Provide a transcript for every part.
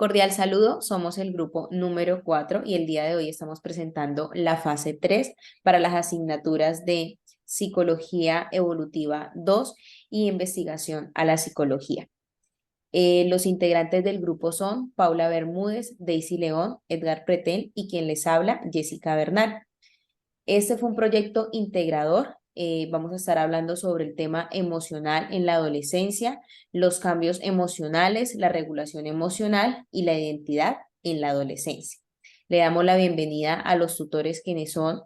Cordial saludo, somos el grupo número 4 y el día de hoy estamos presentando la fase 3 para las asignaturas de Psicología Evolutiva 2 y Investigación a la Psicología. Los integrantes del grupo son Paula Bermúdez, Daisy León, Edgar Pretel y quien les habla, Jessica Bernal. Este fue un proyecto integrador. Vamos a estar hablando sobre el tema emocional en la adolescencia, los cambios emocionales, la regulación emocional y la identidad en la adolescencia. Le damos la bienvenida a los tutores quienes son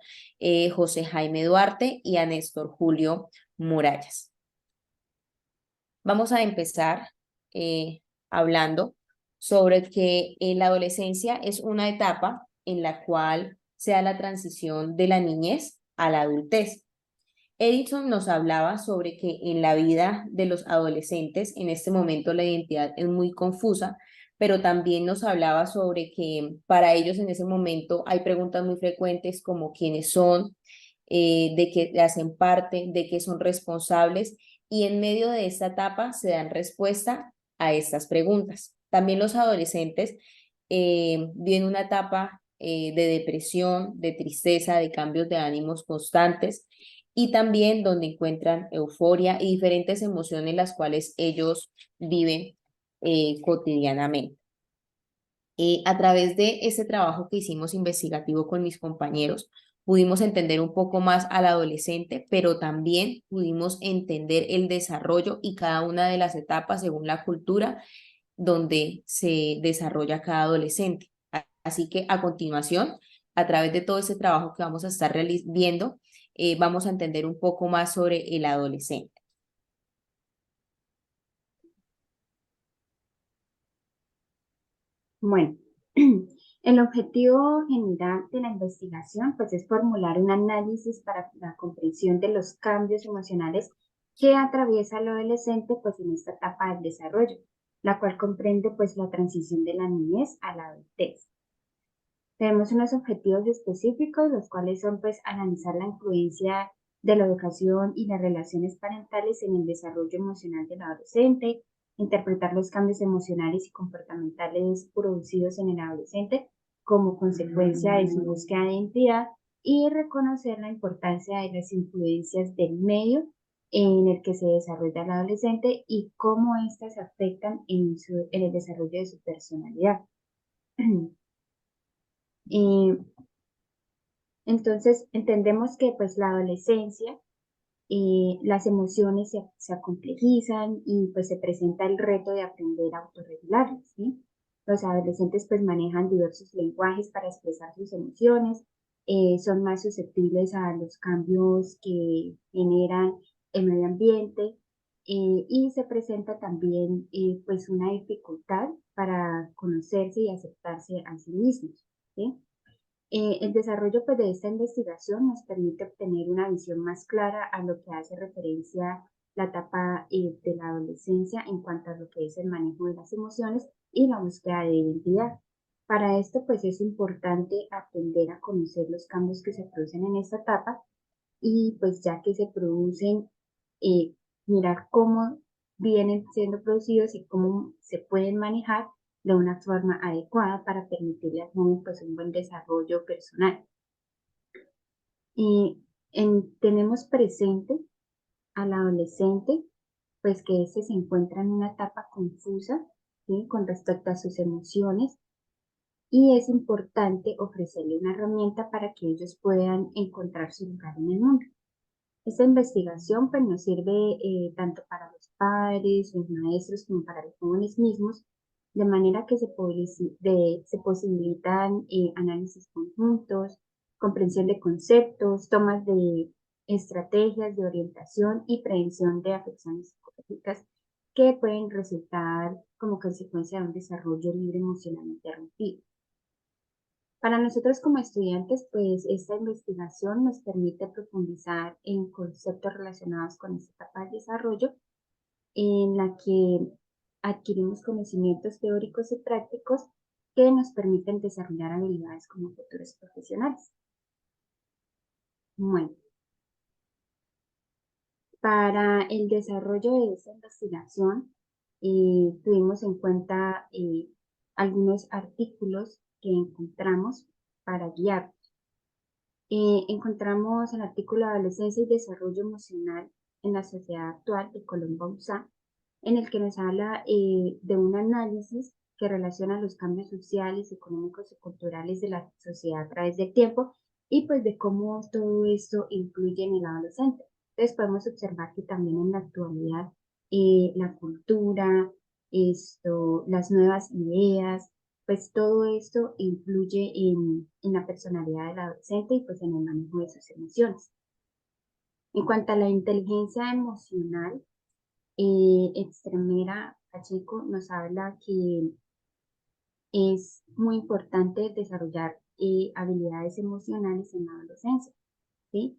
José Jaime Duarte y a Néstor Julio Murallas. Vamos a empezar hablando sobre que la adolescencia es una etapa en la cual se da la transición de la niñez a la adultez. Edison nos hablaba sobre que en la vida de los adolescentes, en este momento la identidad es muy confusa, pero también nos hablaba sobre que para ellos en ese momento hay preguntas muy frecuentes como quiénes son, de qué hacen parte, de qué son responsables, y en medio de esta etapa se dan respuesta a estas preguntas. También los adolescentes viven una etapa de depresión, de tristeza, de cambios de ánimos constantes y también donde encuentran euforia y diferentes emociones las cuales ellos viven cotidianamente. A través de ese trabajo que hicimos investigativo con mis compañeros, pudimos entender un poco más al adolescente, pero también pudimos entender el desarrollo y cada una de las etapas según la cultura donde se desarrolla cada adolescente. Así que a continuación, a través de todo ese trabajo que vamos a estar viendo, vamos a entender un poco más sobre el adolescente. Bueno, el objetivo general de la investigación pues, es formular un análisis para la comprensión de los cambios emocionales que atraviesa el adolescente pues, en esta etapa del desarrollo, la cual comprende pues, la transición de la niñez a la adultez. Tenemos unos objetivos específicos, los cuales son pues, analizar la influencia de la educación y las relaciones parentales en el desarrollo emocional del adolescente, interpretar los cambios emocionales y comportamentales producidos en el adolescente como consecuencia de su búsqueda de identidad y reconocer la importancia de las influencias del medio en el que se desarrolla el adolescente y cómo éstas afectan en el desarrollo de su personalidad. Y entonces entendemos que pues la adolescencia, las emociones se acomplejizan y pues se presenta el reto de aprender a autorregularlas, ¿sí? Los adolescentes pues manejan diversos lenguajes para expresar sus emociones, son más susceptibles a los cambios que generan el medio ambiente y se presenta también pues una dificultad para conocerse y aceptarse a sí mismos, ¿sí? El desarrollo pues, de esta investigación nos permite obtener una visión más clara a lo que hace referencia la etapa de la adolescencia en cuanto a lo que es el manejo de las emociones y la búsqueda de identidad. Para esto, pues es importante aprender a conocer los cambios que se producen en esta etapa y pues ya que se producen, eh, mirar cómo vienen siendo producidos y cómo se pueden manejar de una forma adecuada para permitirle al joven pues, un buen desarrollo personal. Y tenemos presente al adolescente, pues que éste se encuentra en una etapa confusa, ¿sí? Con respecto a sus emociones y es importante ofrecerle una herramienta para que ellos puedan encontrar su lugar en el mundo. Esta investigación pues, nos sirve tanto para los padres, los maestros, como para los jóvenes mismos, de manera que se posibilitan análisis conjuntos, comprensión de conceptos, tomas de estrategias de orientación y prevención de afecciones psicológicas que pueden resultar como consecuencia de un desarrollo libre emocionalmente interrumpido. Para nosotros como estudiantes, pues esta investigación nos permite profundizar en conceptos relacionados con esta etapa de desarrollo, en la que adquirimos conocimientos teóricos y prácticos que nos permiten desarrollar habilidades como futuros profesionales. Bueno, para el desarrollo de esta investigación, tuvimos en cuenta algunos artículos que encontramos para guiar. Encontramos el artículo Adolescencia y Desarrollo Emocional en la Sociedad Actual de Colón Bauzá, en el que nos habla de un análisis que relaciona los cambios sociales, económicos y culturales de la sociedad a través del tiempo y pues de cómo todo esto influye en el adolescente. Entonces podemos observar que también en la actualidad la cultura, las nuevas ideas, pues todo esto influye en la personalidad del adolescente y pues en el manejo de sus emociones. En cuanto a la inteligencia emocional, Extremera Pacheco nos habla que es muy importante desarrollar habilidades emocionales en la adolescencia, ¿sí?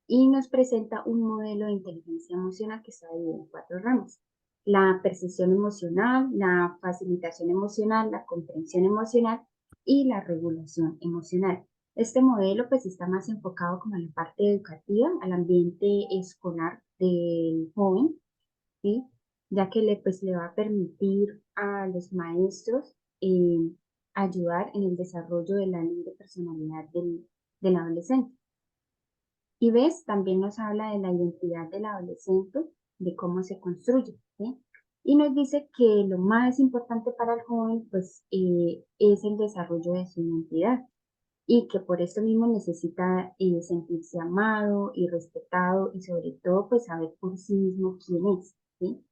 Y nos presenta un modelo de inteligencia emocional que está dividido en 4 ramos: la percepción emocional, la facilitación emocional, la comprensión emocional y la regulación emocional. Este modelo pues está más enfocado como en la parte educativa, al ambiente escolar del joven, ¿sí? Ya que le va a permitir a los maestros ayudar en el desarrollo de la libre personalidad del adolescente. Y ves, también nos habla de la identidad del adolescente, de cómo se construye, ¿sí? Y nos dice que lo más importante para el joven, pues, es el desarrollo de su identidad y que por esto mismo necesita sentirse amado y respetado y sobre todo, pues, saber por sí mismo quién es, ¿sí?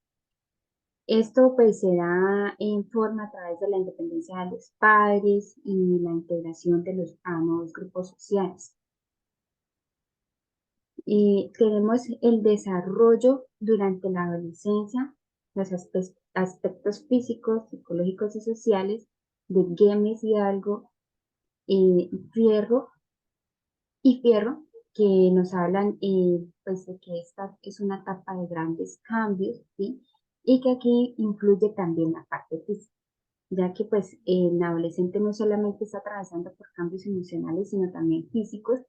Esto, pues, se da en forma a través de la independencia de los padres y la integración de los nuevos grupos sociales. Y tenemos el desarrollo durante la adolescencia, los aspectos físicos, psicológicos y sociales de Gemes Hidalgo, Fierro y Fierro, que nos hablan pues de que esta es una etapa de grandes cambios, ¿sí? Y que aquí influye también la parte física, ya que pues el adolescente no solamente está atravesando por cambios emocionales, sino también físicos.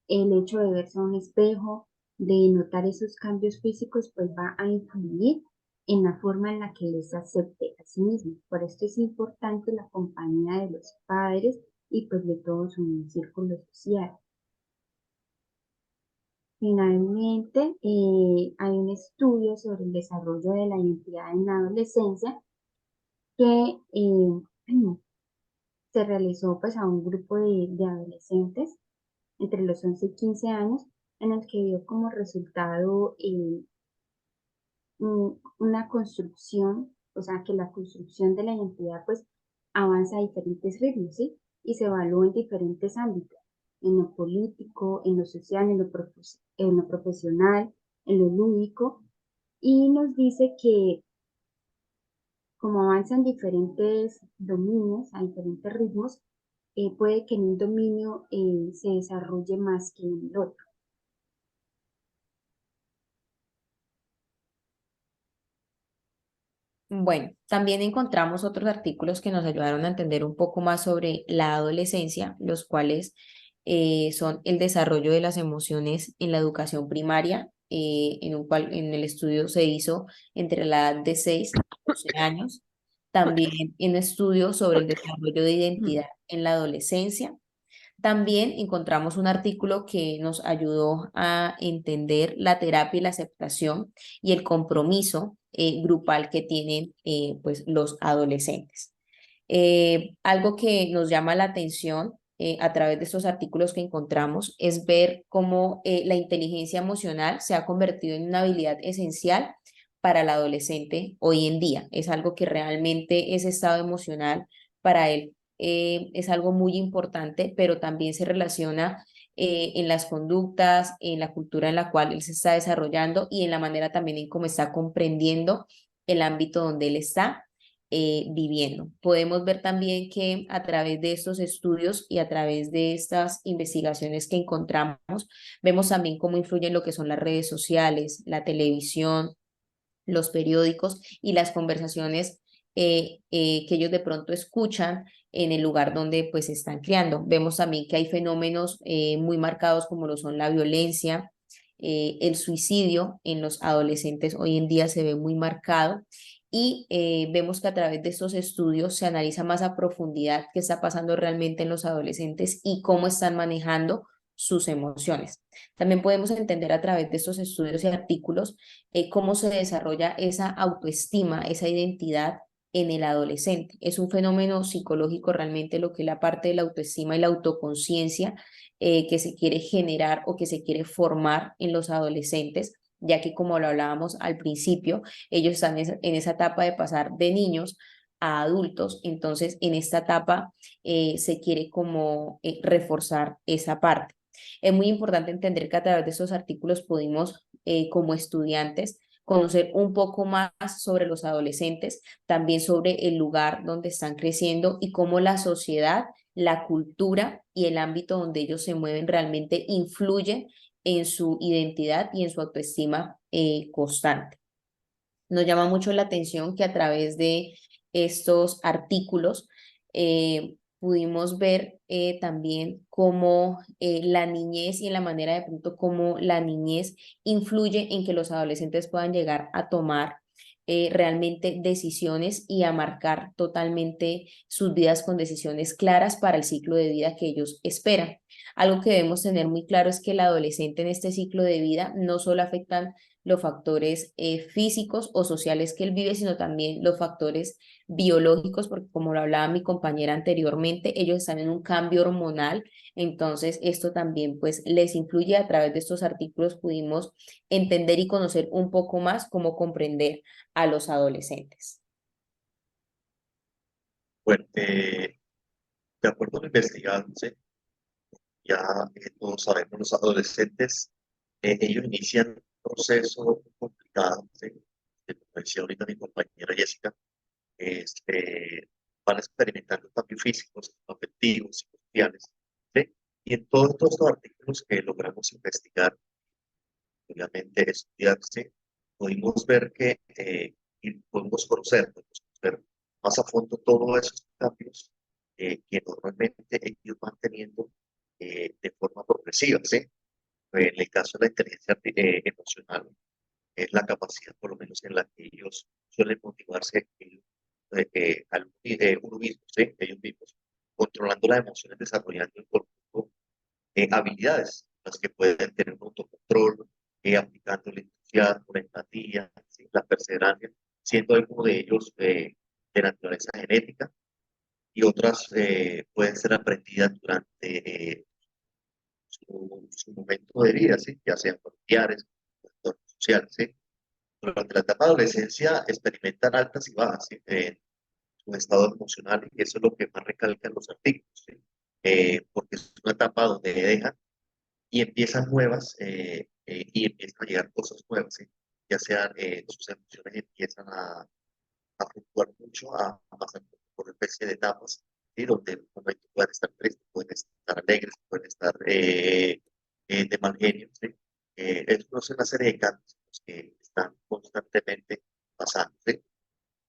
El hecho de verse a un espejo, de notar esos cambios físicos, pues va a influir en la forma en la que él se acepte a sí mismo. Por esto es importante la compañía de los padres y pues de todo su círculo social. Finalmente, hay un estudio sobre el desarrollo de la identidad en la adolescencia que se realizó pues a un grupo de adolescentes entre los 11 y 15 años, en el que dio como resultado una construcción, o sea, que la construcción de la identidad pues avanza a diferentes ritmos, ¿sí? Y se evalúa en diferentes ámbitos: en lo político, en lo social, en lo profesional, en lo lúdico, y nos dice que como avanzan diferentes dominios a diferentes ritmos, puede que en un dominio se desarrolle más que en el otro. Bueno, también encontramos otros artículos que nos ayudaron a entender un poco más sobre la adolescencia, los cuales son el desarrollo de las emociones en la educación primaria, en el estudio se hizo entre la edad de 6 y 12 años. También un estudio sobre el desarrollo de identidad en la adolescencia. También encontramos un artículo que nos ayudó a entender la terapia y la aceptación y el compromiso grupal que tienen pues, los adolescentes. Algo que nos llama la atención a través de estos artículos que encontramos es ver cómo la inteligencia emocional se ha convertido en una habilidad esencial para el adolescente hoy en día. Es algo que realmente ese estado emocional para él es algo muy importante, pero también se relaciona en las conductas, en la cultura en la cual él se está desarrollando y en la manera también en cómo está comprendiendo el ámbito donde él está viviendo. Podemos ver también que a través de estos estudios y a través de estas investigaciones que encontramos, vemos también cómo influyen lo que son las redes sociales, la televisión, los periódicos y las conversaciones que ellos de pronto escuchan en el lugar donde pues se están criando. Vemos también que hay fenómenos muy marcados como lo son la violencia, el suicidio en los adolescentes hoy en día se ve muy marcado y vemos que a través de estos estudios se analiza más a profundidad qué está pasando realmente en los adolescentes y cómo están manejando sus emociones. También podemos entender a través de estos estudios y artículos cómo se desarrolla esa autoestima, esa identidad en el adolescente. Es un fenómeno psicológico realmente lo que es la parte de la autoestima y la autoconciencia que se quiere generar o que se quiere formar en los adolescentes, ya que como lo hablábamos al principio, ellos están en esa etapa de pasar de niños a adultos, entonces en esta etapa se quiere como reforzar esa parte. Es muy importante entender que a través de estos artículos pudimos, como estudiantes, conocer un poco más sobre los adolescentes, también sobre el lugar donde están creciendo y cómo la sociedad, la cultura y el ámbito donde ellos se mueven realmente influyen en su identidad y en su autoestima constante. Nos llama mucho la atención que a través de estos artículos pudimos ver también cómo la niñez y en la manera de pronto cómo la niñez influye en que los adolescentes puedan llegar a tomar realmente decisiones y a marcar totalmente sus vidas con decisiones claras para el ciclo de vida que ellos esperan. Algo que debemos tener muy claro es que el adolescente en este ciclo de vida no solo afectan los factores físicos o sociales que él vive, sino también los factores biológicos, porque como lo hablaba mi compañera anteriormente, ellos están en un cambio hormonal, entonces esto también pues les influye. A través de estos artículos pudimos entender y conocer un poco más cómo comprender a los adolescentes. Bueno, de acuerdo a lo investigado, ¿sí? Ya todos sabemos, los adolescentes, ellos inician un proceso complicado, ¿sí? Como decía ahorita mi compañera Jessica, van experimentando cambios físicos, afectivos, sociales, ¿sí? Y en todos estos artículos que logramos investigar, obviamente estudiar, ¿sí? Pudimos ver que, y podemos conocer más a fondo todos esos cambios que normalmente ellos van teniendo de forma progresiva, ¿sí? En el caso de la inteligencia emocional, es la capacidad, por lo menos en la que ellos suelen motivarse uno mismo, ¿sí? Ellos mismos, controlando las emociones, desarrollando en conjunto habilidades, las que pueden tener un autocontrol, aplicando el entusiasmo, la empatía, ¿sí? La perseverancia, siendo algunos de ellos de naturaleza genética y otras pueden ser aprendidas durante su momento de vida, ¿sí? Ya sean familiares, entornos sociales, ¿sí? Durante la etapa de adolescencia experimentan altas y bajas, ¿sí? Su estado emocional y eso es lo que más recalcan los artículos, ¿sí? Porque es una etapa donde dejan y empiezan nuevas y empiezan a llegar cosas nuevas, ¿sí? Ya sean sus emociones empiezan a fluctuar mucho, a pasar por una especie de etapas, ¿sí? Donde en un momento pueden estar tristes, pueden estar alegres, pueden estar de mal genio, ¿sí? Eso es una serie de cambios que están constantemente pasando, ¿sí?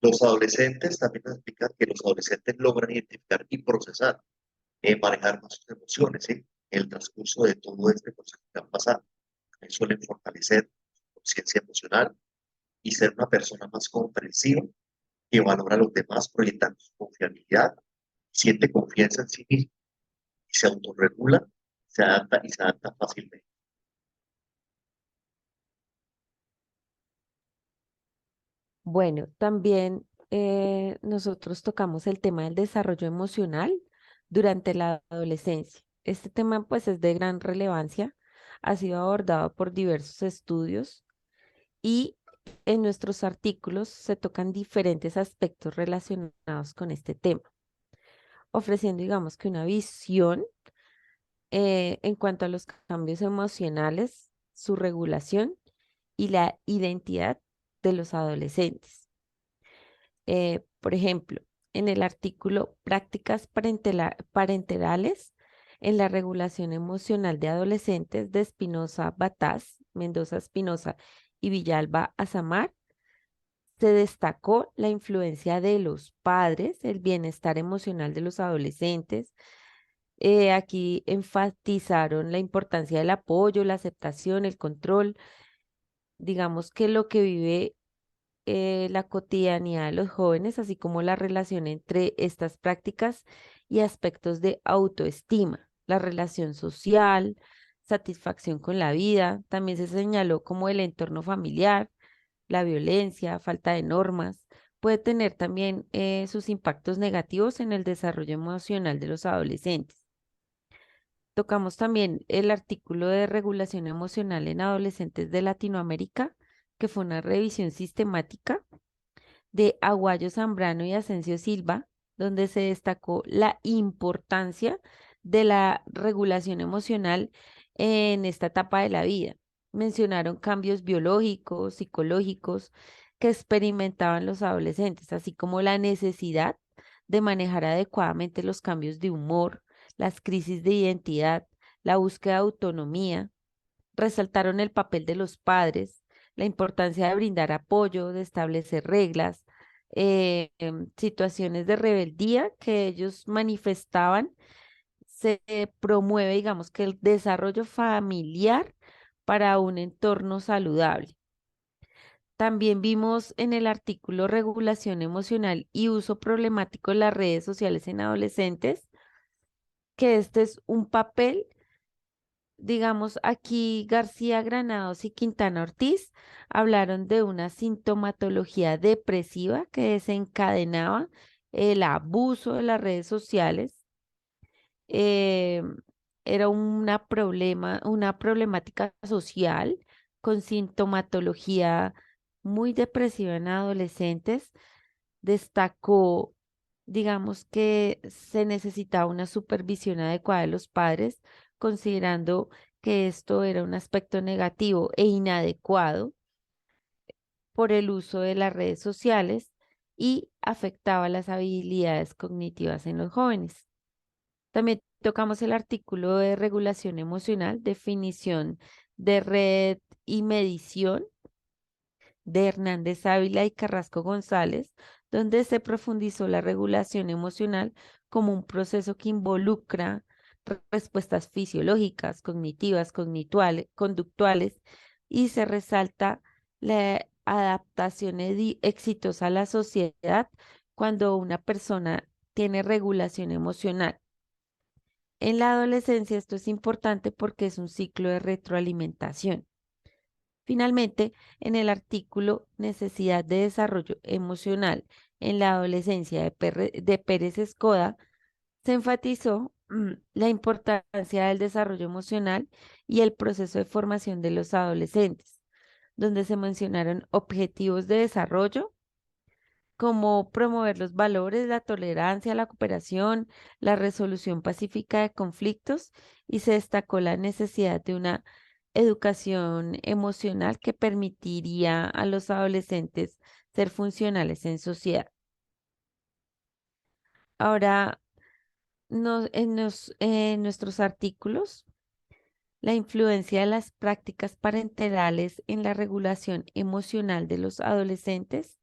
Los adolescentes también nos explican que los adolescentes logran identificar y procesar, manejar más sus emociones, ¿sí? En el transcurso de todo este proceso que han pasado. Suelen fortalecer su conciencia emocional y ser una persona más comprensiva que valora a los demás proyectando su confiabilidad, siente confianza en sí mismo y se autorregula, se adapta fácilmente. Bueno, también nosotros tocamos el tema del desarrollo emocional durante la adolescencia. Este tema pues es de gran relevancia, ha sido abordado por diversos estudios y en nuestros artículos se tocan diferentes aspectos relacionados con este tema, ofreciendo digamos que una visión en cuanto a los cambios emocionales, su regulación y la identidad de los adolescentes. Por ejemplo, en el artículo Prácticas parenterales en la regulación emocional de adolescentes de Espinosa Bataz, Mendoza Espinosa y Villalba Azamar, se destacó la influencia de los padres, el bienestar emocional de los adolescentes. Aquí enfatizaron la importancia del apoyo, la aceptación, el control. Digamos que lo que vive la cotidianidad de los jóvenes, así como la relación entre estas prácticas y aspectos de autoestima, la relación social, satisfacción con la vida. También se señaló como el entorno familiar, la violencia, falta de normas. Puede tener también sus impactos negativos en el desarrollo emocional de los adolescentes. Tocamos también el artículo de regulación emocional en adolescentes de Latinoamérica, que fue una revisión sistemática de Aguayo Zambrano y Asensio Silva, donde se destacó la importancia de la regulación emocional en esta etapa de la vida. Mencionaron cambios biológicos, psicológicos que experimentaban los adolescentes, así como la necesidad de manejar adecuadamente los cambios de humor, las crisis de identidad, la búsqueda de autonomía. Resaltaron el papel de los padres, la importancia de brindar apoyo, de establecer reglas, situaciones de rebeldía que ellos manifestaban. Se promueve, digamos, que el desarrollo familiar para un entorno saludable. También vimos en el artículo regulación emocional y uso problemático de las redes sociales en adolescentes, que este es un papel. Digamos, aquí García Granados y Quintana Ortiz hablaron de una sintomatología depresiva que desencadenaba el abuso de las redes sociales. eh, Era una problemática social con sintomatología muy depresiva en adolescentes. Destacó, digamos, que se necesitaba una supervisión adecuada de los padres, considerando que esto era un aspecto negativo e inadecuado por el uso de las redes sociales y afectaba las habilidades cognitivas en los jóvenes. También tocamos el artículo de regulación emocional, definición de red y medición de Hernández Ávila y Carrasco González, donde se profundizó la regulación emocional como un proceso que involucra respuestas fisiológicas, cognitivas, conductuales, y se resalta la adaptación exitosa a la sociedad cuando una persona tiene regulación emocional. En la adolescencia esto es importante porque es un ciclo de retroalimentación. Finalmente, en el artículo Necesidad de desarrollo emocional en la adolescencia de Pérez Escoda, se enfatizó la importancia del desarrollo emocional y el proceso de formación de los adolescentes, donde se mencionaron objetivos de desarrollo como promover los valores, la tolerancia, la cooperación, la resolución pacífica de conflictos, y se destacó la necesidad de una educación emocional que permitiría a los adolescentes ser funcionales en sociedad. Ahora, en nuestros artículos, la influencia de las prácticas parentales en la regulación emocional de los adolescentes.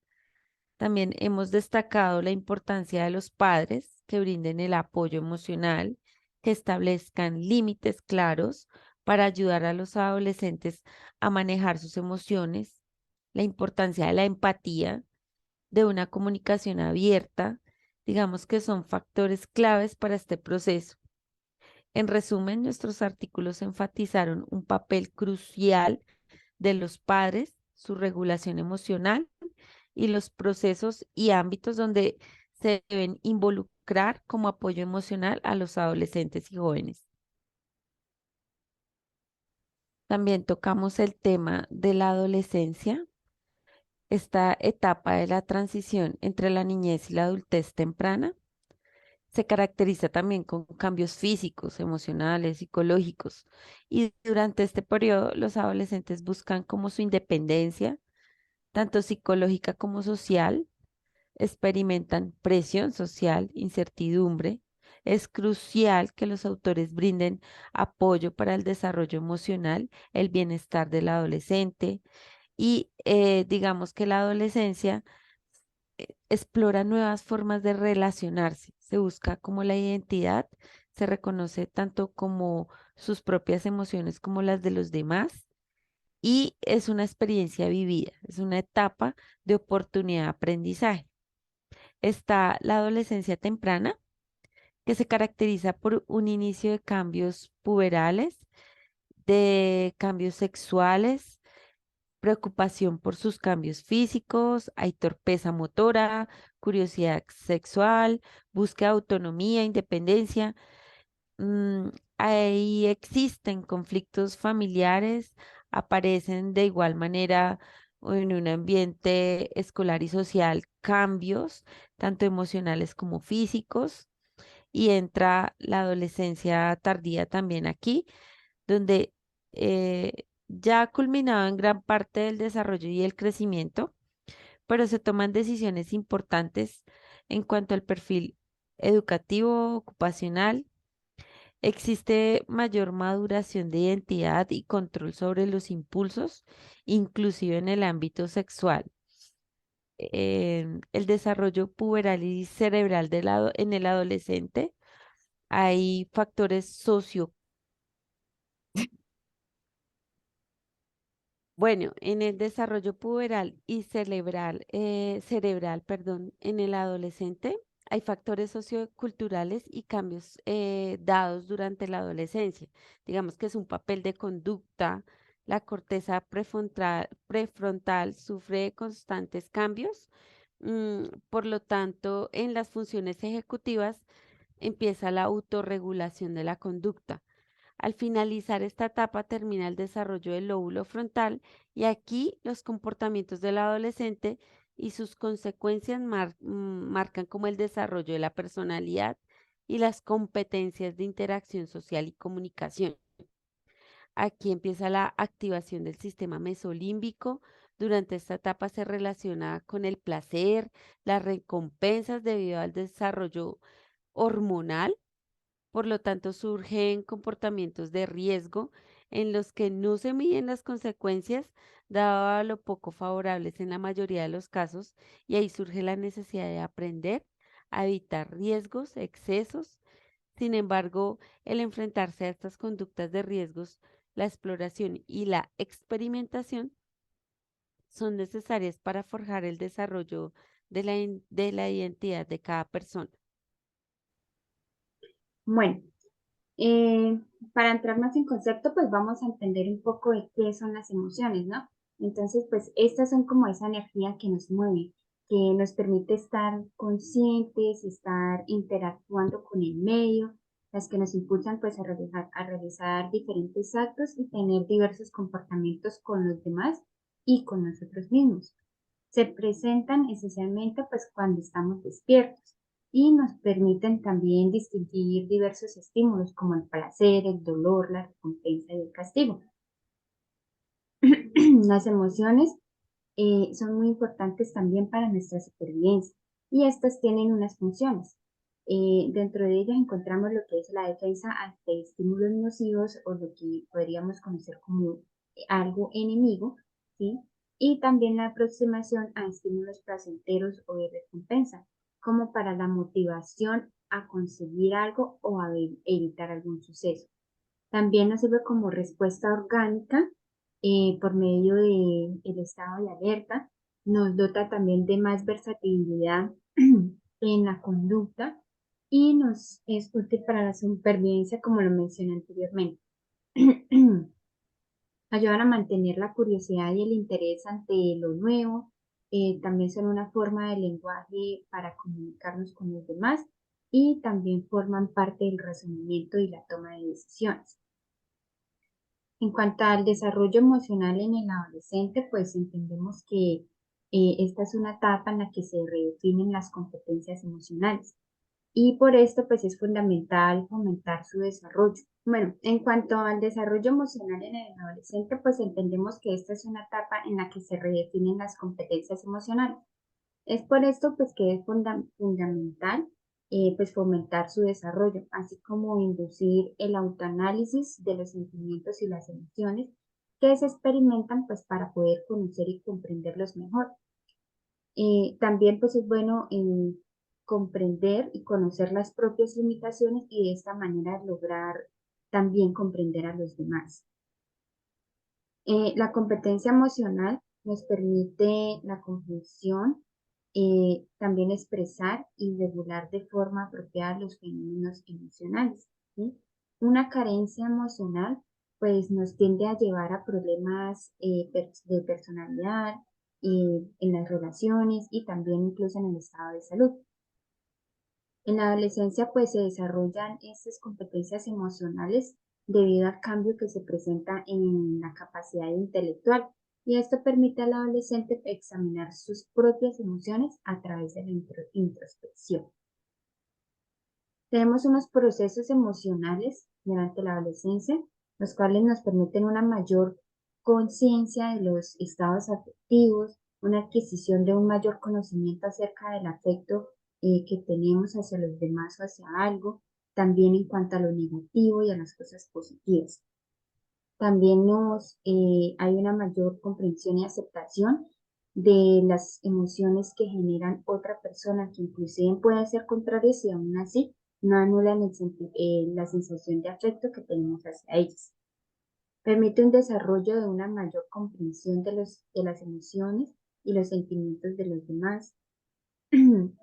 También hemos destacado la importancia de los padres que brinden el apoyo emocional, que establezcan límites claros para ayudar a los adolescentes a manejar sus emociones, la importancia de la empatía, de una comunicación abierta, digamos que son factores claves para este proceso. En resumen, nuestros artículos enfatizaron un papel crucial de los padres, su regulación emocional y los procesos y ámbitos donde se deben involucrar como apoyo emocional a los adolescentes y jóvenes. También tocamos el tema de la adolescencia, esta etapa de la transición entre la niñez y la adultez temprana. Se caracteriza también con cambios físicos, emocionales, psicológicos, y durante este periodo los adolescentes buscan como su independencia, tanto psicológica como social. Experimentan presión social, incertidumbre. Es crucial que los autores brinden apoyo para el desarrollo emocional, el bienestar del adolescente, y digamos que la adolescencia explora nuevas formas de relacionarse. Se busca como la identidad, se reconoce tanto como sus propias emociones como las de los demás, y es una experiencia vivida, es una etapa de oportunidad de aprendizaje. Está la adolescencia temprana, que se caracteriza por un inicio de cambios puberales, de cambios sexuales, preocupación por sus cambios físicos, hay torpeza motora, curiosidad sexual, búsqueda de autonomía, independencia. mm, Ahí existen conflictos familiares, aparecen de igual manera en un ambiente escolar y social cambios, tanto emocionales como físicos, y entra la adolescencia tardía también aquí, donde ya ha culminado en gran parte del desarrollo y el crecimiento, pero se toman decisiones importantes en cuanto al perfil educativo, ocupacional. Existe mayor maduración de identidad y control sobre los impulsos, inclusive en el ámbito sexual. El desarrollo puberal y cerebral en el adolescente, hay factores Bueno, en el desarrollo puberal y cerebral, perdón, en el adolescente hay factores socioculturales y cambios dados durante la adolescencia. Digamos que es un papel de conducta. La corteza prefrontal sufre constantes cambios. Por lo tanto, en las funciones ejecutivas empieza la autorregulación de la conducta. Al finalizar esta etapa termina el desarrollo del lóbulo frontal y aquí los comportamientos del adolescente y sus consecuencias marcan como el desarrollo de la personalidad y las competencias de interacción social y comunicación. Aquí empieza la activación del sistema mesolímbico. Durante esta etapa se relaciona con el placer, las recompensas debido al desarrollo hormonal. Por lo tanto, surgen comportamientos de riesgo en los que no se miden las consecuencias, dado lo poco favorables en la mayoría de los casos, y ahí surge la necesidad de aprender a evitar riesgos, excesos. Sin embargo, el enfrentarse a estas conductas de riesgos, la exploración y la experimentación son necesarias para forjar el desarrollo de la identidad de cada persona. Bueno, eh, para entrar más en concepto, pues vamos a entender un poco de qué son las emociones, ¿no? Entonces, pues estas son como esa energía que nos mueve, que nos permite estar conscientes, estar interactuando con el medio, las que nos impulsan pues a realizar diferentes actos y tener diversos comportamientos con los demás y con nosotros mismos. Se presentan esencialmente pues cuando estamos despiertos y nos permiten también distinguir diversos estímulos como el placer, el dolor, la recompensa y el castigo. Las emociones son muy importantes también para nuestra supervivencia y estas tienen unas funciones. Dentro de ellas encontramos lo que es la defensa ante estímulos nocivos o lo que podríamos conocer como algo enemigo, ¿sí? Y también la aproximación a estímulos placenteros o de recompensa, como para la motivación a conseguir algo o a evitar algún suceso. También nos sirve como respuesta orgánica por medio del estado de alerta. Nos dota también de más versatilidad en la conducta y nos es útil para la supervivencia, como lo mencioné anteriormente. Ayudan a mantener la curiosidad y el interés ante lo nuevo. También son una forma de lenguaje para comunicarnos con los demás y también forman parte del razonamiento y la toma de decisiones. En cuanto al desarrollo emocional en el adolescente, pues entendemos que esta es una etapa en la que se redefinen las competencias emocionales y por esto pues es fundamental fomentar su desarrollo. Bueno, en cuanto al desarrollo emocional en el adolescente, pues entendemos que esta es una etapa en la que se redefinen las competencias emocionales. Es por esto pues que es fundamental pues fomentar su desarrollo, así como inducir el autoanálisis de los sentimientos y las emociones que se experimentan pues para poder conocer y comprenderlos mejor. También pues es bueno comprender y conocer las propias limitaciones y de esta manera lograr también comprender a los demás. La competencia emocional nos permite la comprensión, también expresar y regular de forma apropiada los fenómenos emocionales, ¿sí? Una carencia emocional pues nos tiende a llevar a problemas de personalidad, en las relaciones y también incluso en el estado de salud. En la adolescencia pues se desarrollan estas competencias emocionales debido al cambio que se presenta en la capacidad intelectual y esto permite al adolescente examinar sus propias emociones a través de la introspección. Tenemos unos procesos emocionales durante la adolescencia, los cuales nos permiten una mayor conciencia de los estados afectivos, una adquisición de un mayor conocimiento acerca del afecto que tenemos hacia los demás o hacia algo, también en cuanto a lo negativo y a las cosas positivas. También hay una mayor comprensión y aceptación de las emociones que generan otra persona, que inclusive pueden ser contrarias y aún así no anulan la sensación de afecto que tenemos hacia ellas. Permite un desarrollo de una mayor comprensión de las emociones y los sentimientos de los demás,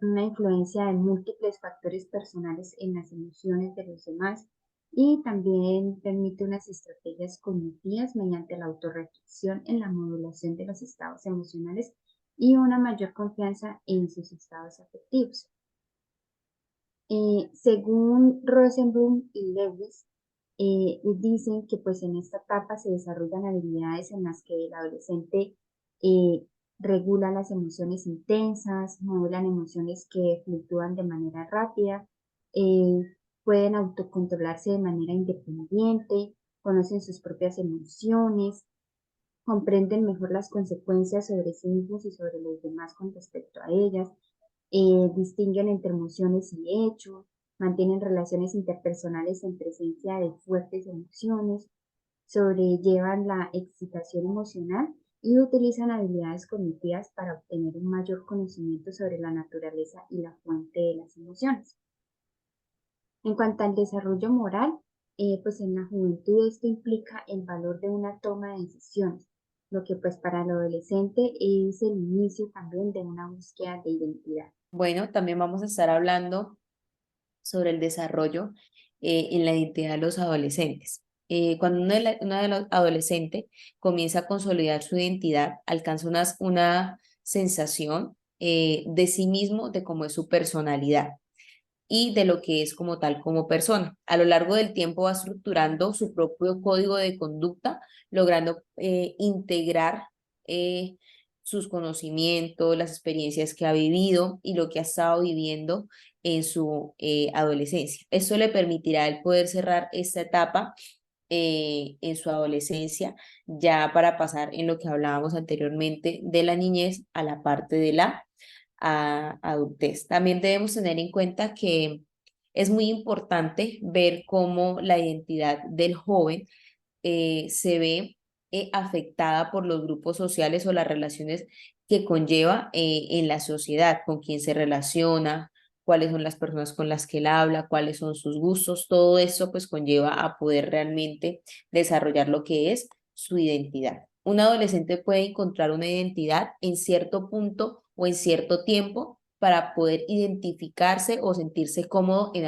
una influencia de múltiples factores personales en las emociones de los demás y también permite unas estrategias cognitivas mediante la autorreflexión en la modulación de los estados emocionales y una mayor confianza en sus estados afectivos. Según Rosenblum y Lewis, dicen que pues en esta etapa se desarrollan habilidades en las que el adolescente eh, regula las emociones intensas, modulan emociones que fluctúan de manera rápida, eh, pueden autocontrolarse de manera independiente, conocen sus propias emociones, comprenden mejor las consecuencias sobre sí mismos y sobre los demás con respecto a ellas, distinguen entre emociones y hechos, mantienen relaciones interpersonales en presencia de fuertes emociones, sobrellevan la excitación emocional y utilizan habilidades cognitivas para obtener un mayor conocimiento sobre la naturaleza y la fuente de las emociones. En cuanto al desarrollo moral, pues en la juventud esto implica el valor de una toma de decisiones, lo que pues para el adolescente es el inicio también de una búsqueda de identidad. Bueno, también vamos a estar hablando sobre el desarrollo en la identidad de los adolescentes. Cuando una de los adolescentes comienza a consolidar su identidad, alcanza una sensación de sí mismo, de cómo es su personalidad y de lo que es como tal como persona. A lo largo del tiempo va estructurando su propio código de conducta, logrando integrar eh, sus conocimientos, las experiencias que ha vivido y lo que ha estado viviendo en su adolescencia. Esto le permitirá a él poder cerrar esta etapa en su adolescencia, ya para pasar en lo que hablábamos anteriormente de la niñez a la parte de la adultez. También debemos tener en cuenta que es muy importante ver cómo la identidad del joven se ve afectada por los grupos sociales o las relaciones que conlleva en la sociedad, con quién se relaciona, cuáles son las personas con las que él habla, cuáles son sus gustos, todo eso pues conlleva a poder realmente desarrollar lo que es su identidad. Un adolescente puede encontrar una identidad en cierto punto o en cierto tiempo para poder identificarse o sentirse cómodo en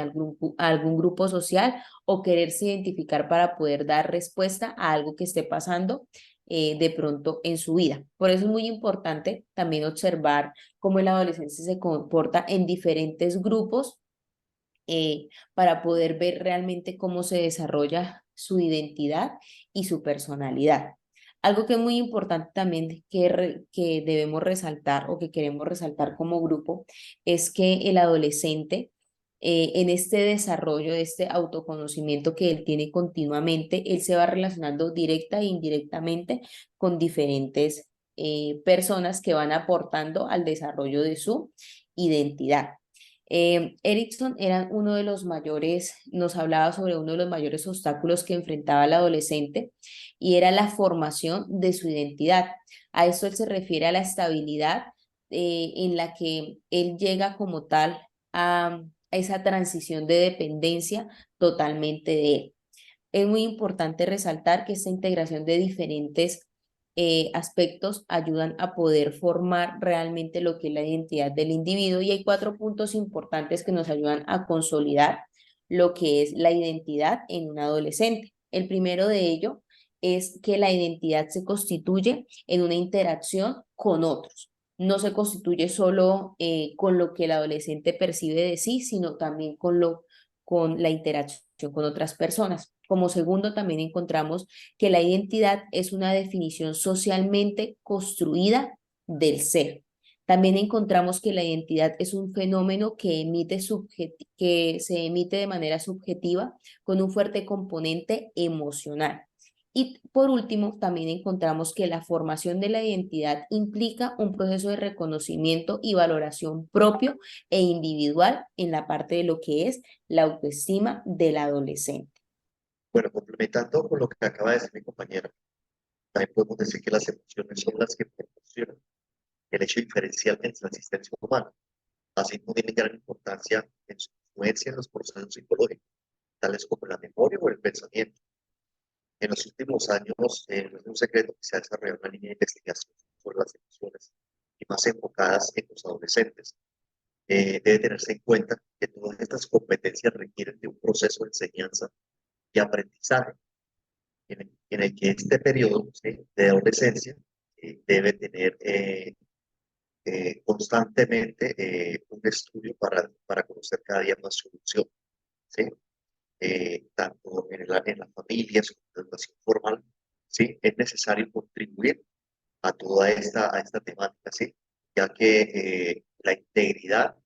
algún grupo social o quererse identificar para poder dar respuesta a algo que esté pasando de pronto en su vida. Por eso es muy importante también observar cómo el adolescente se comporta en diferentes grupos para poder ver realmente cómo se desarrolla su identidad y su personalidad. Algo que es muy importante también que debemos resaltar o que queremos resaltar como grupo es que el adolescente en este desarrollo, de este autoconocimiento que él tiene continuamente, él se va relacionando directa e indirectamente con diferentes personas que van aportando al desarrollo de su identidad. Erickson era uno de los mayores, nos hablaba sobre uno de los mayores obstáculos que enfrentaba el adolescente y era la formación de su identidad. A esto él se refiere a la estabilidad en la que él llega como tal a esa transición de dependencia totalmente de él. Es muy importante resaltar que esta integración de diferentes aspectos ayudan a poder formar realmente lo que es la identidad del individuo y hay 4 puntos importantes que nos ayudan a consolidar lo que es la identidad en un adolescente. El primero de ello es que la identidad se constituye en una interacción con otros. No se constituye solo con lo que el adolescente percibe de sí, sino también con la interacción con otras personas. Como segundo, también encontramos que la identidad es una definición socialmente construida del ser. También encontramos que la identidad es un fenómeno que se emite de manera subjetiva con un fuerte componente emocional. Y por último, también encontramos que la formación de la identidad implica un proceso de reconocimiento y valoración propio e individual en la parte de lo que es la autoestima del adolescente. Bueno, complementando con lo que acaba de decir mi compañera, también podemos decir que las emociones son las que proporcionan el hecho diferencial en la existencia humana. Así como tiene gran importancia en su influencia en los procesos psicológicos, tales como la memoria o el pensamiento. En los últimos años, no es un secreto que se ha desarrollado una línea de investigación sobre las emociones y más enfocadas en los adolescentes. Debe tenerse en cuenta que todas estas competencias requieren de un proceso de enseñanza y aprendizaje en el que este periodo, ¿sí?, de adolescencia debe tener constantemente un estudio para conocer cada día más su evolución, ¿sí? Tanto en las familias como en la educación formal, ¿sí? Es necesario contribuir a esta temática, ¿sí? Ya que la integridad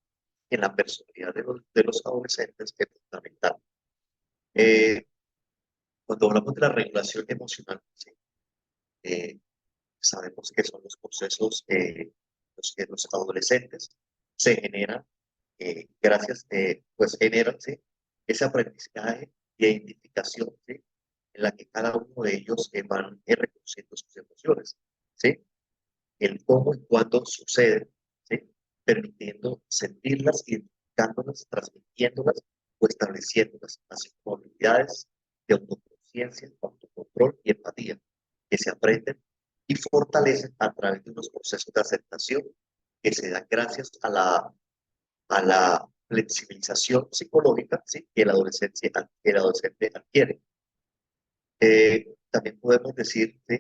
en la personalidad de los adolescentes es fundamental. Eh, Cuando hablamos de la regulación emocional, ¿sí?, eh, sabemos que son los procesos los que los adolescentes se generan, pues generan, ¿sí?, ese aprendizaje de identificación, ¿sí?, en la que cada uno de ellos van reconociendo sus emociones, ¿sí?, el cómo y cuándo suceden, ¿sí?, permitiendo sentirlas, identificándolas, transmitiéndolas o estableciéndolas, así como habilidades de autoconciencia, autocontrol y empatía que se aprenden y fortalecen a través de unos procesos de aceptación que se dan gracias a la flexibilización psicológica, ¿sí?, que el adolescente adquiere. También podemos decir, ¿sí?,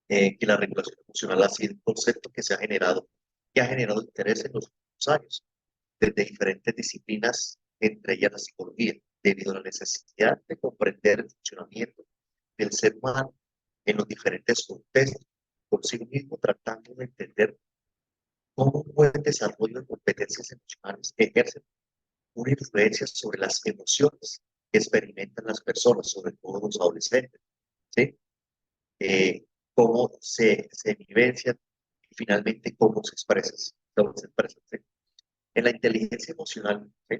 que la regulación emocional ha sido un concepto que se ha generado, que ha generado interés en los últimos años, desde diferentes disciplinas, entre ellas la psicología, debido a la necesidad de comprender el funcionamiento del ser humano en los diferentes contextos, por sí mismo tratando de entender cómo un buen desarrollo de competencias emocionales ejerce una influencia sobre las emociones que experimentan las personas, sobre todo los adolescentes, ¿sí? Cómo se vivencian y finalmente cómo se expresan, ¿sí? En la inteligencia emocional, ¿sí?,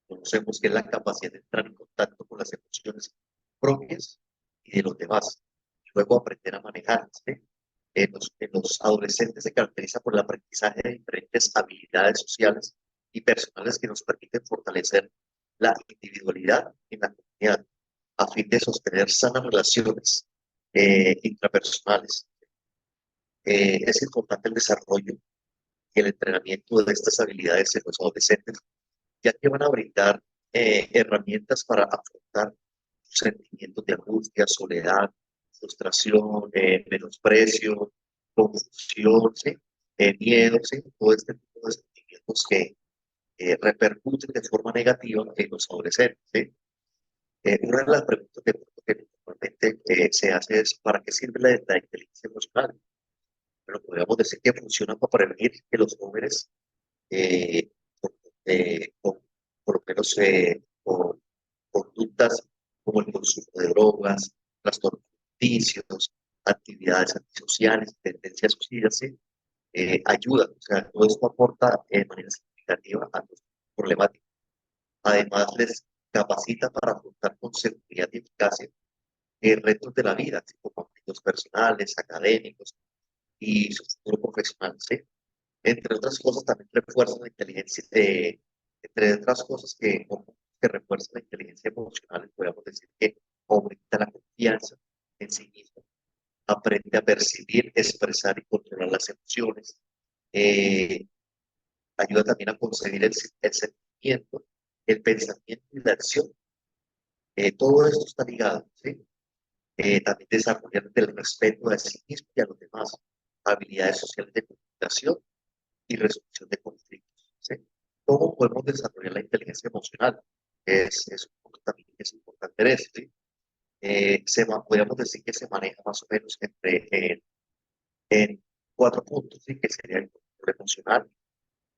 conocemos que es la capacidad de entrar en contacto con las emociones propias y de los demás, y luego aprender a manejarlas, ¿sí? En los adolescentes se caracteriza por el aprendizaje de diferentes habilidades sociales y personales que nos permiten fortalecer la individualidad en la comunidad a fin de sostener sanas relaciones intrapersonales. Es importante el desarrollo y el entrenamiento de estas habilidades en los adolescentes, ya que van a brindar herramientas para afrontar sentimientos de angustia, soledad, frustración, menosprecio, confusión, ¿sí?, miedo, ¿sí?, todo este tipo de sentimientos que repercuten de forma negativa en los adolescentes, ¿sí? Una de las preguntas que normalmente se hace es: ¿para qué sirve la inteligencia emocional? Pero podríamos decir que funciona para prevenir que los jóvenes, eh, por, por lo menos por conductas como el consumo de drogas, trastornos alimenticios, actividades antisociales, tendencias suicidas, ¿sí?, ayuda. O sea, todo esto aporta de manera significativa a los problemáticos. Además, les capacita para afrontar con seguridad y eficacia retos de la vida, así como ámbitos personales, académicos y su futuro profesional, ¿sí? Entre otras cosas, también refuerza la inteligencia, entre otras cosas que como que refuerzan la inteligencia emocional, podríamos decir que aumenta la confianza en sí mismo, aprende a percibir, expresar y controlar las emociones, eh, ayuda también a concebir el sentimiento, el pensamiento y la acción. Todo esto está ligado, ¿sí? También desarrollar el respeto a sí mismo y a los demás, habilidades sociales de comunicación y resolución de conflictos, ¿sí? ¿Cómo podemos desarrollar la inteligencia emocional? Es un punto también que es importante ver esto, ¿sí? Podríamos decir que se maneja más o menos en 4 puntos, ¿sí? Que sería el control emocional,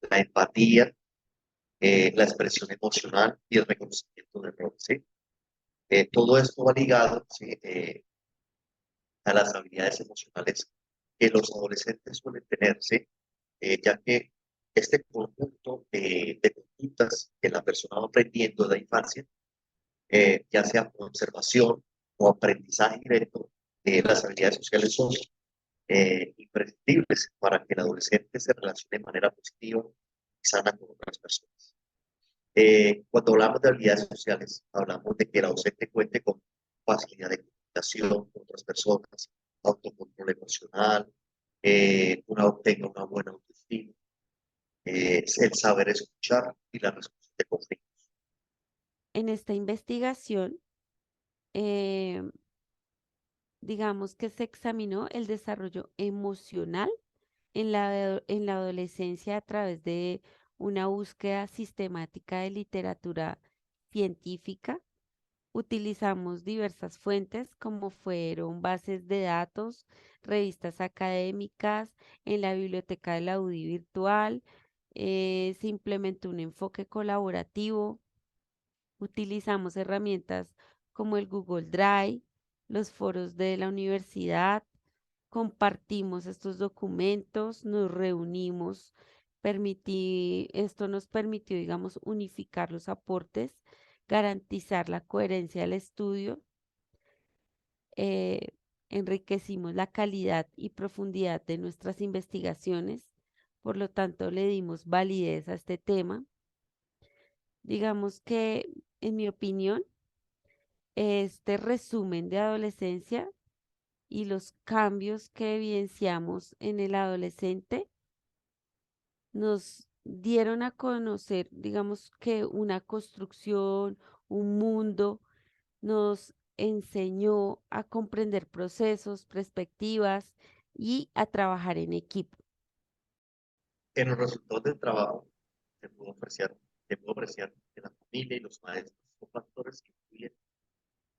la empatía, la expresión emocional y el reconocimiento de errores, ¿sí? Todo esto va ligado, ¿sí? A las habilidades emocionales que los adolescentes suelen tener, ¿sí? Ya que este conjunto de conductas que la persona va aprendiendo de la infancia, ya sea por observación o aprendizaje directo, las habilidades sociales son imprescindibles para que el adolescente se relacione de manera positiva y sana con otras personas. Cuando hablamos de habilidades sociales, hablamos de que el adolescente cuente con facilidad de comunicación con otras personas, autocontrol emocional, tenga una buena autoestima, el saber escuchar y la resolución de conflictos. En esta investigación, eh, digamos que se examinó el desarrollo emocional en la adolescencia a través de una búsqueda sistemática de literatura científica. Utilizamos diversas fuentes como fueron bases de datos, revistas académicas, en la biblioteca de la UDI virtual. Se implementó un enfoque colaborativo. Utilizamos herramientas como el Google Drive, los foros de la universidad, compartimos estos documentos, nos reunimos, esto nos permitió, digamos, unificar los aportes, garantizar la coherencia del estudio, eh, enriquecimos la calidad y profundidad de nuestras investigaciones, por lo tanto, le dimos validez a este tema. Digamos que, en mi opinión, este resumen de adolescencia y los cambios que evidenciamos en el adolescente nos dieron a conocer, digamos que una construcción, un mundo, nos enseñó a comprender procesos, perspectivas y a trabajar en equipo. En los resultados del trabajo, se puede apreciar que la familia y los maestros son factores que influyen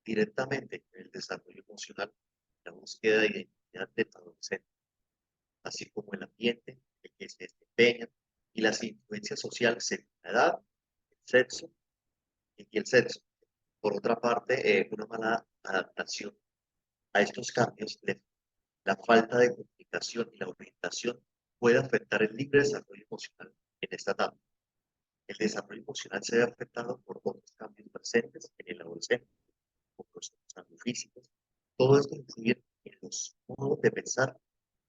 directamente en el desarrollo emocional, la búsqueda de identidad del adolescente, así como el ambiente en el que se desempeñan y las influencias sociales según la edad, el sexo y el sexo. Por otra parte, una mala adaptación a estos cambios, la falta de comunicación y la orientación puede afectar el libre desarrollo emocional en esta etapa. El desarrollo emocional se ve afectado por otros cambios presentes en el adolescente, como los cambios físicos. Todo esto influye en los modos de pensar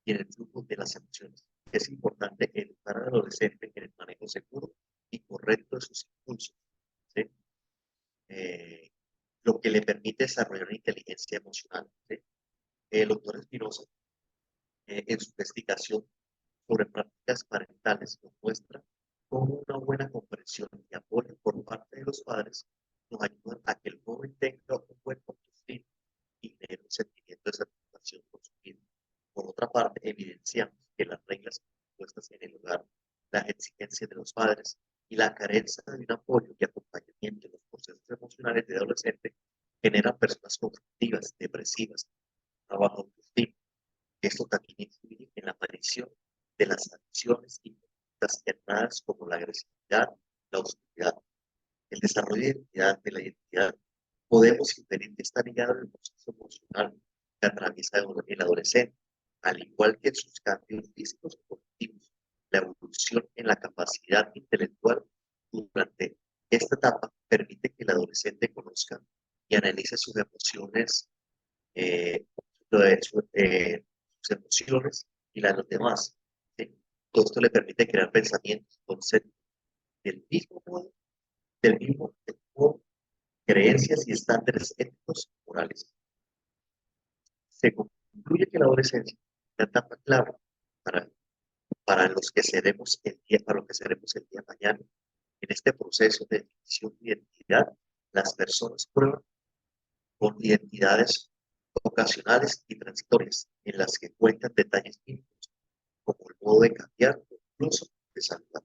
y en el flujo de las emociones. Es importante educar al adolescente en el manejo seguro y correcto de sus impulsos, ¿sí? Eh, lo que le permite desarrollar una inteligencia emocional, ¿sí? El doctor Espinosa, en su investigación sobre prácticas parentales, nos muestra cómo una buena comprensión y apoyo por parte de los padres nos ayudan a que el joven tenga un buen autoestima y genere un sentimiento de satisfacción con su vida. Por otra parte, evidenciamos que las reglas puestas en el hogar, las exigencias de los padres y la carencia de un apoyo y acompañamiento en los procesos emocionales de adolescente generan personas conflictivas, depresivas, una baja autoestima. Esto también influye en la aparición de las adicciones y conductas erradas como la agresividad, la hostilidad, el desarrollo de la identidad. Podemos inferir que está ligado al proceso emocional que atraviesa el adolescente, al igual que sus cambios físicos y cognitivos. La evolución en la capacidad intelectual durante esta etapa permite que el adolescente conozca y analice sus emociones, eh, sus emociones y las de los demás, ¿sí? Todo esto le permite crear pensamientos, conceptos del mismo modo del mismo tipo, creencias y estándares éticos morales. Se concluye que la adolescencia es una etapa clave para, para los que seremos el día, para lo que seremos el día de mañana. En este proceso de definición de identidad, las personas prueban con identidades ocasionales y transitorias, en las que cuentan detalles mínimos, como el modo de cambiar o incluso de saludar.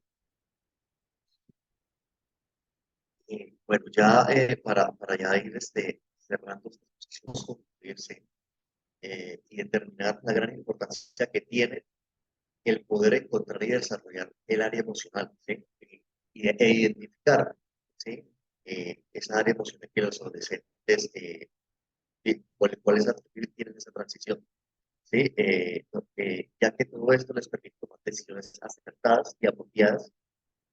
Bueno, ya para ya ir cerrando esta exposición, concluirse y determinar la gran importancia que tiene el poder encontrar y desarrollar el área emocional, ¿sí? E identificar, ¿sí? Esa área emocional que los adolescentes, cuáles atributos tienen esa transición, ¿sí? Ya que todo esto les permite tomar decisiones acertadas y apropiadas,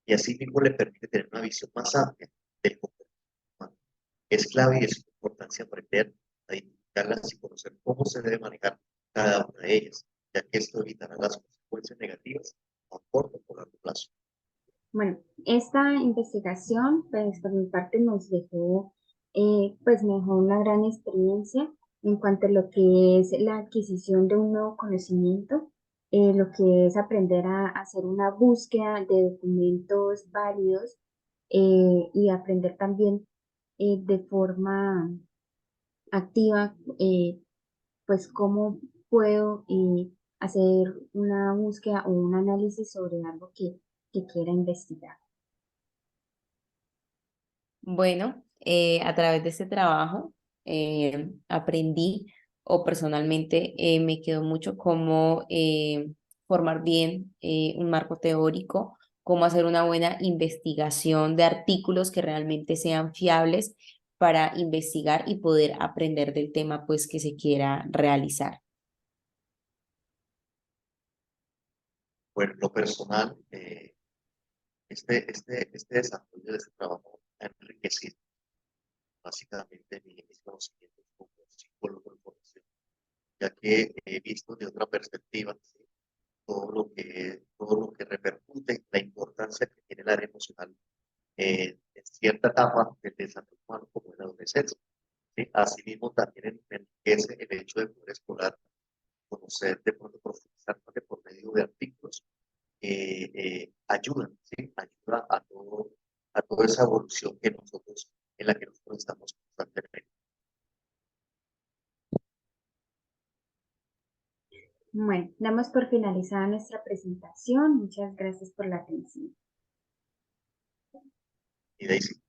y así mismo le permite tener una visión más amplia del comportamiento humano. Es clave y es de importancia aprender a identificarlas y conocer cómo se debe manejar cada una de ellas, ya que esto evitará las consecuencias negativas a corto o largo plazo. Bueno, esta investigación, pues por mi parte nos dejó, pues me dejó una gran experiencia en cuanto a lo que es la adquisición de un nuevo conocimiento, lo que es aprender a hacer una búsqueda de documentos válidos y aprender también de forma activa, pues cómo puedo hacer una búsqueda o un análisis sobre algo que quiera investigar. Bueno, a través de este trabajo aprendí o personalmente me quedó mucho cómo formar bien un marco teórico, cómo hacer una buena investigación de artículos que realmente sean fiables para investigar y poder aprender del tema pues que se quiera realizar. Bueno, en lo personal, este desarrollo de este trabajo ha enriquecido básicamente mis conocimientos como psicólogo de formación, ya que he visto de otra perspectiva, ¿sí? Todo lo que repercute, la importancia que tiene el área emocional en cierta etapa del desarrollo humano como en la adolescencia, ¿sí? Asimismo, también enriquece el hecho de poder explorar, conocer, de pronto profundizar por medio de artículos, ayudan, ¿sí? Ayuda a toda esa evolución que nosotros, en la que nosotros estamos constantemente. Bueno, damos por finalizada nuestra presentación. Muchas gracias por la atención. Y Daisy,